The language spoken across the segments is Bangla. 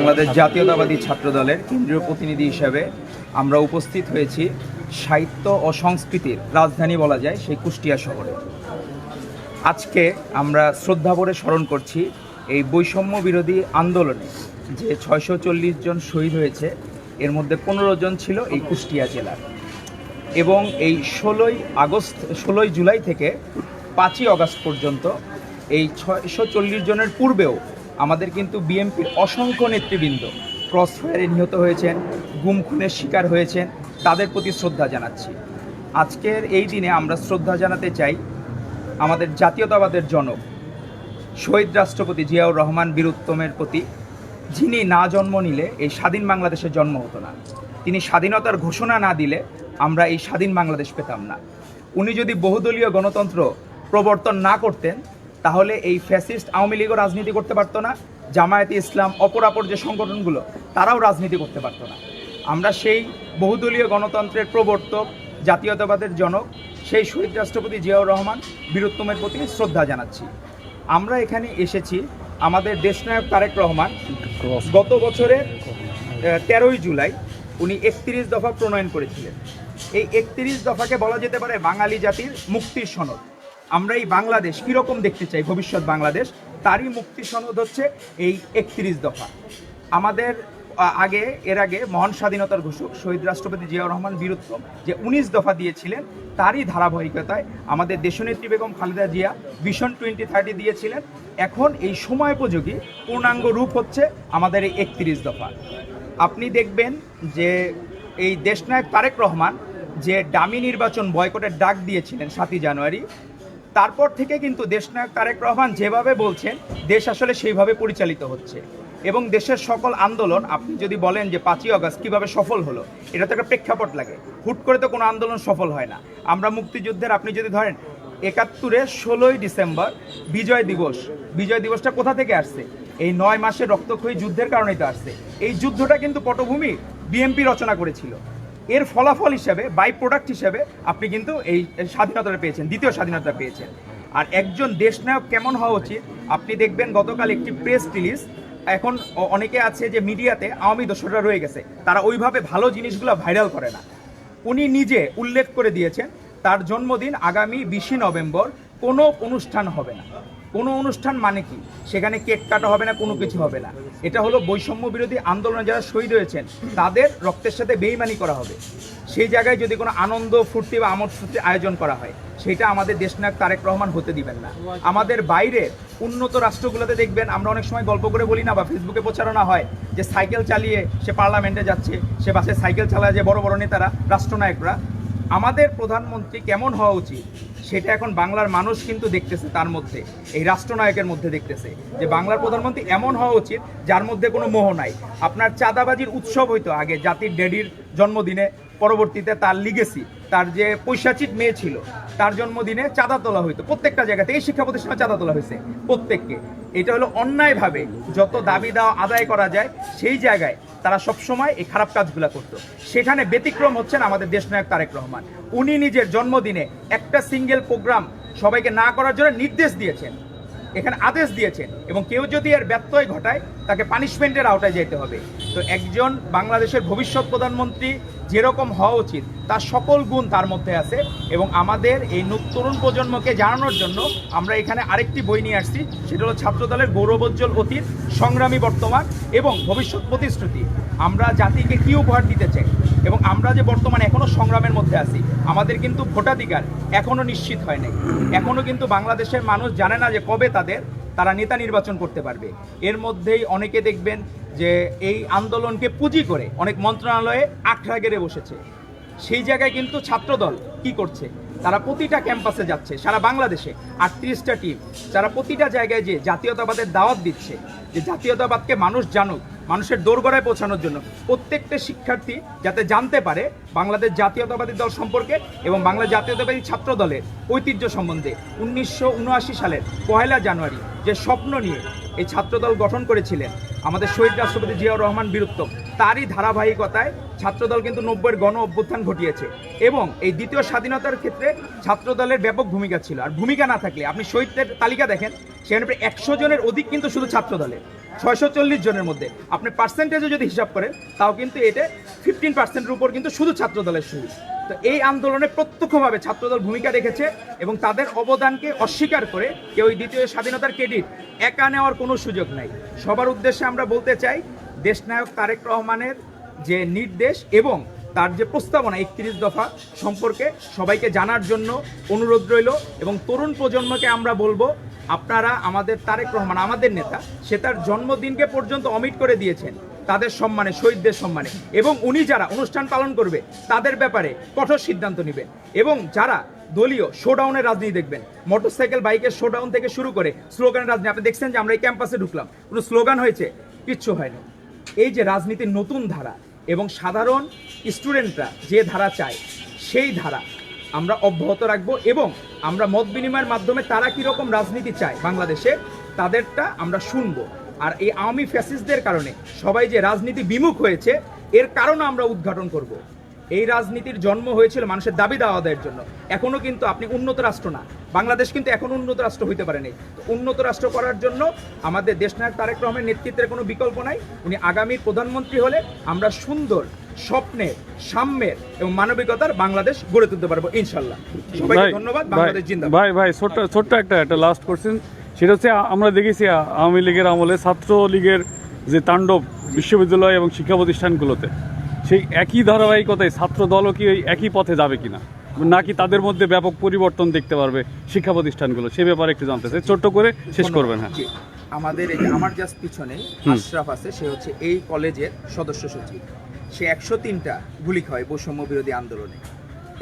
বাংলাদেশ জাতীয়তাবাদী ছাত্র দলের কেন্দ্রীয় প্রতিনিধি হিসেবে আমরা উপস্থিত হয়েছি সাহিত্য ও সংস্কৃতির রাজধানী বলা যায় সেই কুষ্টিয়া শহরে। আজকে আমরা শ্রদ্ধাভরে স্মরণ করছি এই বৈষম্য বিরোধী আন্দোলনে যে 640 জন শহীদ হয়েছে, এর মধ্যে 15 জন ছিল এই কুষ্টিয়া জেলার। এবং এই 16 জুলাই থেকে 5ই আগস্ট পর্যন্ত এই 640 জনের পূর্বেও আমাদের কিন্তু বিএনপির অসংখ্য নেতৃবৃন্দ ক্রসফায়ারে নিহত হয়েছেন, গুম খুনের শিকার হয়েছেন। তাদের প্রতি শ্রদ্ধা জানাচ্ছি। আজকের এই দিনে আমরা শ্রদ্ধা জানাতে চাই আমাদের জাতীয়তাবাদের জনক শহীদ রাষ্ট্রপতি জিয়াউর রহমান বীরুত্তমের প্রতি, যিনি না জন্ম নিলে এই স্বাধীন বাংলাদেশের জন্ম হতো না। তিনি স্বাধীনতার ঘোষণা না দিলে আমরা এই স্বাধীন বাংলাদেশ পেতাম না। উনি যদি বহুদলীয় গণতন্ত্র প্রবর্তন না করতেন, তাহলে এই ফ্যাসিস্ট আওয়ামী লীগও রাজনীতি করতে পারতো না, জামায়াতে ইসলাম অপরাপর যে সংগঠনগুলো তারাও রাজনীতি করতে পারতো না। আমরা সেই বহুদলীয় গণতন্ত্রের প্রবর্তক, জাতীয়তাবাদের জনক সেই শহীদ রাষ্ট্রপতি জিয়াউর রহমান বীরুত্তমের প্রতি শ্রদ্ধা জানাচ্ছি। আমরা এখানে এসেছি, আমাদের দেশনায়ক তারেক রহমান গত বছরের 13ই জুলাই উনি 31 দফা প্রণয়ন করেছিলেন। এই 31 দফাকে বলা যেতে পারে বাঙালি জাতির মুক্তির সনদ। আমরা এই বাংলাদেশ কীরকম দেখতে চাই, ভবিষ্যৎ বাংলাদেশ, তারই মুক্তির সনদ হচ্ছে এই 31 দফা। আমাদের এর আগে মহান স্বাধীনতার ঘোষক শহীদ রাষ্ট্রপতি জিয়াউর রহমান বীরুত্তম যে 19 দফা দিয়েছিলেন, তারই ধারাবাহিকতায় আমাদের দেশনেত্রী বেগম খালেদা জিয়া ভিশন 2030 দিয়েছিলেন। এখন এই সময়োপযোগী পূর্ণাঙ্গ রূপ হচ্ছে আমাদের এই 31 দফা। আপনি দেখবেন যে এই দেশনায়ক তারেক রহমান যে ডামি নির্বাচন বয়কটের ডাক দিয়েছিলেন 7ই জানুয়ারি, তারপর থেকে কিন্তু দেশনায়ক তারেক রহমান যেভাবে বলছেন, দেশ আসলে সেইভাবে পরিচালিত হচ্ছে। এবং দেশের সকল আন্দোলন, আপনি যদি বলেন যে 5ই আগস্ট কীভাবে সফল হলো, এটা তো একটা প্রেক্ষাপট লাগে। হুট করে তো কোনো আন্দোলন সফল হয় না। আমরা মুক্তিযুদ্ধের, আপনি যদি ধরেন 71-এর 16ই ডিসেম্বর বিজয় দিবসটা কোথা থেকে আসছে? এই 9 মাসের রক্তক্ষয়ী যুদ্ধের কারণেই তো আসছে। এই যুদ্ধটা কিন্তু পটভূমি বিএনপি রচনা করেছিল। এর ফলাফল হিসেবে, বাই প্রোডাক্ট হিসেবে আপনি কিন্তু এই স্বাধীনতাটা পেয়েছেন, দ্বিতীয় স্বাধীনতা পেয়েছেন। আর একজন দেশনায়ক কেমন হওয়া উচিত, আপনি দেখবেন গতকাল একটি প্রেস রিলিজ, এখন অনেকে আছে যে মিডিয়াতে আওয়ামী দোসররা রয়ে গেছে, তারা ওইভাবে ভালো জিনিসগুলো ভাইরাল করে না। উনি নিজে উল্লেখ করে দিয়েছেন তার জন্মদিন আগামী 20 নভেম্বর কোনো অনুষ্ঠান হবে না। কোনো অনুষ্ঠান মানে কি? সেখানে কেক কাটা হবে না, কোনো কিছু হবে না। এটা হলো বৈষম্য বিরোধী আন্দোলনে যারা শহীদ হয়েছেন তাদের রক্তের সাথে বেইমানি করা হবে। সেই জায়গায় যদি কোনো আনন্দ ফুর্তি বা আমোদ ফুর্তি আয়োজন করা হয়, সেটা আমাদের দেশনায়ক তারেক রহমান হতে দিবেন না। আমাদের বাইরে উন্নত রাষ্ট্রগুলোতে দেখবেন, আমরা অনেক সময় গল্প করে বলি না, বা ফেসবুকে প্রচারণা হয় যে সাইকেল চালিয়ে সে পার্লামেন্টে যাচ্ছে, সে বাসে সাইকেল চালায় যে বড় বড় নেতারা, রাষ্ট্রনায়করা। আমাদের প্রধানমন্ত্রী কেমন হওয়া উচিত সেটা এখন বাংলার মানুষ কিন্তু দেখতেছে, তার মধ্যে এই রাষ্ট্রনায়কের মধ্যে দেখতেছে যে বাংলার প্রধানমন্ত্রী এমন হওয়া উচিত যার মধ্যে কোনো মোহ নাই। আপনার চাঁদাবাজির উৎসব হইতো আগে জাতির ড্যাডির জন্মদিনে, পরবর্তীতে তার লিগেসি, তার যে পৈশাচিক মেয়ে ছিল তার জন্মদিনে চাঁদা তোলা হইতো। প্রত্যেকটা জায়গাতে এই শিক্ষা প্রতিষ্ঠানে চাঁদা তোলা হয়েছে প্রত্যেককে। এটা হলো অন্যায়ভাবে যত দাবি দেওয়া আদায় করা যায় সেই জায়গায় তারা সবসময় এই খারাপ কাজগুলো করতো। সেখানে ব্যতিক্রম হচ্ছেন আমাদের দেশনায়ক তারেক রহমান। উনি নিজের জন্মদিনে একটা সিঙ্গেল প্রোগ্রাম সবাইকে না করার জন্য নির্দেশ দিয়েছেন, এখানে আদেশ দিয়েছেন, এবং কেউ যদি এর ব্যত্যয় ঘটায় তাকে পানিশমেন্টের আওতায় যেতে হবে। তো একজন বাংলাদেশের ভবিষ্যৎ প্রধানমন্ত্রী যেরকম হওয়া উচিত তার সকল গুণ তার মধ্যে আছে। এবং আমাদের এই তরুণ প্রজন্মকে জানানোর জন্য আমরা এখানে আরেকটি বই নিয়ে আসছি, সেটা হলো ছাত্রদলের গৌরবোজ্জ্বল অতীত, সংগ্রামী বর্তমান এবং ভবিষ্যৎ প্রতিশ্রুতি। আমরা জাতিকে কী উপহার দিতে চাই এবং আমরা যে বর্তমানে এখনও সংগ্রামের মধ্যে আছি, আমাদের কিন্তু ভোটাধিকার এখনও নিশ্চিত হয় নাই। এখনও কিন্তু বাংলাদেশের মানুষ জানে না যে কবে তারা নেতা নির্বাচন করতে পারবে। এর মধ্যেই অনেকে দেখবেন যে এই আন্দোলনকে পুঁজি করে অনেক মন্ত্রণালয়ে আখড়া গেড়ে বসেছে। সেই জায়গায় কিন্তু ছাত্রদল কি করছে, তারা প্রতিটা ক্যাম্পাসে যাচ্ছে, সারা বাংলাদেশে 38টা টিম, যারা প্রতিটা জায়গায় যে জাতীয়তাবাদের দাওয়াত দিচ্ছে, যে জাতীয়তাবাদকে মানুষ জানুক, মানুষের দোরগোড়ায় পৌঁছানোর জন্য প্রত্যেকটা শিক্ষার্থী যাতে জানতে পারে বাংলাদেশ জাতীয়তাবাদী দল সম্পর্কে এবং বাংলা জাতীয়তাবাদী ছাত্র দলের ঐতিহ্য সম্বন্ধে। 1979 সালের 1 জানুয়ারি যে স্বপ্ন নিয়ে এই ছাত্রদল গঠন করেছিলেন আমাদের শহীদ রাষ্ট্রপতি জিয়াউর রহমান বীরুত্তম, তারই ধারাবাহিকতায় ছাত্রদল কিন্তু 90-এর গণ অভ্যুত্থান ঘটিয়েছে। এবং এই দ্বিতীয় স্বাধীনতার ক্ষেত্রে ছাত্রদলের ব্যাপক ভূমিকা ছিল। আর ভূমিকা না থাকলে আপনি শহীদদের তালিকা দেখেন, সেখানে প্রায় 100 জনের অধিক কিন্তু শুধু ছাত্রদলের। 640 জনের মধ্যে আপনি পার্সেন্টেজে যদি হিসাব করেন তাও কিন্তু এটা 15%-এর উপর কিন্তু শুধু ছাত্র দলের শহীদ। তো এই আন্দোলনে প্রত্যক্ষভাবে ছাত্রদল ভূমিকা রেখেছে এবং তাদের অবদানকে অস্বীকার করে কেউ এই দ্বিতীয় স্বাধীনতার ক্রেডিট একা নেওয়ার কোনো সুযোগ নাই। সবার উদ্দেশ্যে আমরা বলতে চাই, দেশনায়ক তারেক রহমানের যে নির্দেশ এবং তার যে প্রস্তাবনা 31 দফা সম্পর্কে সবাইকে জানার জন্য অনুরোধ রইল এবং তরুণ প্রজন্মকে আমরা বলবো, আপনারা আমাদের তারেক রহমান আমাদের নেতা, সে তার জন্মদিনকে পর্যন্ত অমিট করে দিয়েছেন তাদের সম্মানে, শহীদদের সম্মানে, এবং উনি যারা অনুষ্ঠান পালন করবে তাদের ব্যাপারে কঠোর সিদ্ধান্ত নেবেন এবং যারা দলীয় শোডাউনের রাজনীতি দেখবেন, মোটরসাইকেল বাইকের শোডাউন থেকে শুরু করে স্লোগানের রাজনীতি, আপনি দেখছেন যে আমরা এই ক্যাম্পাসে ঢুকলাম, কোনো স্লোগান হয়েছে? কিচ্ছু হয়নি। এই যে রাজনীতির নতুন ধারা এবং সাধারণ স্টুডেন্টরা যে ধারা চায় সেই ধারা আমরা অব্যাহত রাখবো এবং আমরা মত বিনিময়ের মাধ্যমে তারা কীরকম রাজনীতি চায় বাংলাদেশে তাদেরটা আমরা শুনবো। আর এই আওয়ামী ফ্যাসিস্টদের কারণে সবাই যে রাজনীতি বিমুখ হয়েছে এর কারণও আমরা উদ্ঘাটন করব। এই রাজনীতির জন্ম হয়েছিল মানুষের দাবি দাওয়া আদায়ের জন্য। এখনো কিন্তু আপনি উন্নত রাষ্ট্র না, বাংলাদেশ কিন্তু এখন উন্নত রাষ্ট্র হইতে পারেনি। উন্নত রাষ্ট্র করার জন্য আমাদের দেশনায়ক তারেক রহমানের নেতৃত্বের কোনো বিকল্প নাই। উনি আগামী প্রধানমন্ত্রী হলে আমরা সুন্দর স্বপ্নের, সাম্যের এবং মানবিকতার বাংলাদেশ গড়ে তুলতে পারবো ইনশাল্লাহ। সবাইকে ধন্যবাদ। বাংলাদেশ জিন্দাবাদ। ভাই ছোট্ট একটা লাস্ট কোশ্চেন, সেটা হচ্ছে আমরা দেখেছি আওয়ামী লীগের আমলে ছাত্রলীগের যে তাণ্ডব বিশ্ববিদ্যালয় এবং শিক্ষা প্রতিষ্ঠানগুলোতে, সেই একই ধারাবাহিকতায় ছাত্র দলও কি ওই একই পথে যাবে কিনা, নাকি তাদের মধ্যে ব্যাপক পরিবর্তন দেখতে পারবে শিক্ষা প্রতিষ্ঠানগুলো, সে ব্যাপারে একটু জানতে চাই, ছোট্ট করে শেষ করবেন। হ্যাঁ, আমাদের এই যে আমার জাস্ট পিছনে আশরাফ আছে, সে হচ্ছে এই কলেজের সদস্য সচিব। সে 103টা গুলি খায় বৈষম্য বিরোধী আন্দোলনে।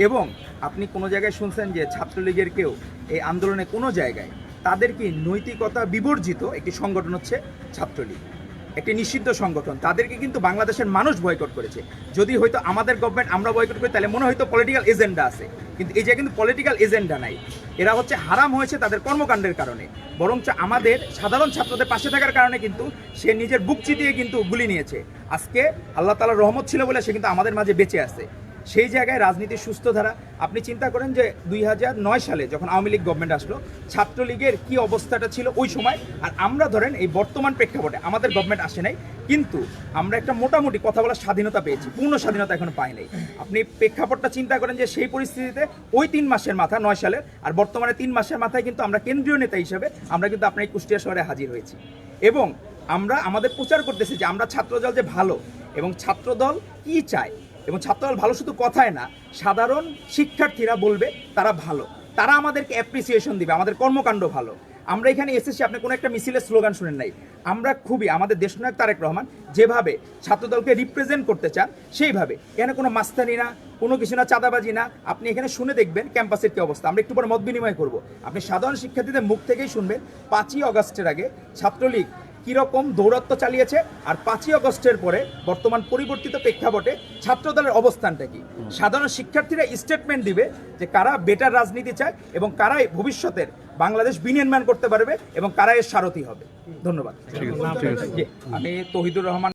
এবং আপনি কোনো জায়গায় শুনছেন যে ছাত্রলীগের কেউ এই আন্দোলনে কোনো জায়গায় তাদের কি নৈতিকতা বিবর্জিত একটি সংগঠন হচ্ছে ছাত্রলীগ, একটি নিষিদ্ধ সংগঠন, তাদেরকে কিন্তু বাংলাদেশের মানুষ বয়কট করেছে। যদি হয়তো আমাদের গভর্নমেন্ট আমরা বয়কট করি তাহলে মনে হয়তো পলিটিক্যাল এজেন্ডা আছে, কিন্তু এই জায়গায় কিন্তু পলিটিক্যাল এজেন্ডা নাই। এরা হচ্ছে হারাম হয়েছে তাদের কর্মকাণ্ডের কারণে, বরঞ্চ আমাদের সাধারণ ছাত্রদের পাশে থাকার কারণে কিন্তু সে নিজের বুক চিতিয়ে কিন্তু গুলি নিয়েছে। আজকে আল্লাহ তাআলার রহমত ছিল বলে সে কিন্তু আমাদের মাঝে বেঁচে আছে। সেই জায়গায় রাজনীতির সুস্থ ধারা, আপনি চিন্তা করেন যে 2009 সালে যখন আওয়ামী লীগ গভর্নমেন্ট আসলো, ছাত্রলীগের কি অবস্থাটা ছিল ওই সময়, আর আমরা ধরেন এই বর্তমান প্রেক্ষাপটে আমাদের গভর্নমেন্ট আসে নাই, কিন্তু আমরা একটা মোটামুটি কথা বলার স্বাধীনতা পেয়েছি, পূর্ণ স্বাধীনতা এখনো পাই নাই। আপনি প্রেক্ষাপটটা চিন্তা করেন যে সেই পরিস্থিতিতে ওই 3 মাসের মাথা 9 সালের আর বর্তমানে 3 মাসের মাথায় কিন্তু আমরা কেন্দ্রীয় নেতা হিসেবে আমরা কিন্তু আপনার এই কুষ্টিয়া শহরে হাজির হয়েছি এবং আমরা আমাদের প্রচার করতেছি যে আমরা ছাত্রদল যে ভালো এবং ছাত্রদল কি চায়, এবং ছাত্রদল ভালো শুধু কথায় না, সাধারণ শিক্ষার্থীরা বলবে তারা ভালো, তারা আমাদেরকে অ্যাপ্রিসিয়েশন দিবে, আমাদের কর্মকাণ্ড ভালো। আমরা এখানে এসেছি, আপনি কোনো একটা মিছিলের স্লোগান শুনেন নাই। আমরা খুবই আমাদের দেশনায়ক তারেক রহমান যেভাবে ছাত্রদলকে রিপ্রেজেন্ট করতে চান সেইভাবে, এখানে কোনো মাস্তানি না, কোনো কিছু না, চাঁদাবাজি না। আপনি এখানে শুনে দেখবেন ক্যাম্পাসের কী অবস্থা। আমরা একটু পরে মত বিনিময় করবো, আপনি সাধারণ শিক্ষার্থীদের মুখ থেকেই শুনবেন 5ই আগস্টের আগে ছাত্রলীগ কীরকম দৌরাত্ম চালিয়েছে আর 5ই আগস্টের পরে বর্তমান পরিবর্তিত প্রেক্ষাপটে ছাত্রদলের অবস্থানটা কি। সাধারণ শিক্ষার্থীরা স্টেটমেন্ট দিবে যে কারা বেটার রাজনীতি চায় এবং কারাই ভবিষ্যতের বাংলাদেশ বিনির্মাণ করতে পারবে এবং কারা এর সারথি হবে। ধন্যবাদ। ঠিক আছে। আমি তৌহিদুর রহমান।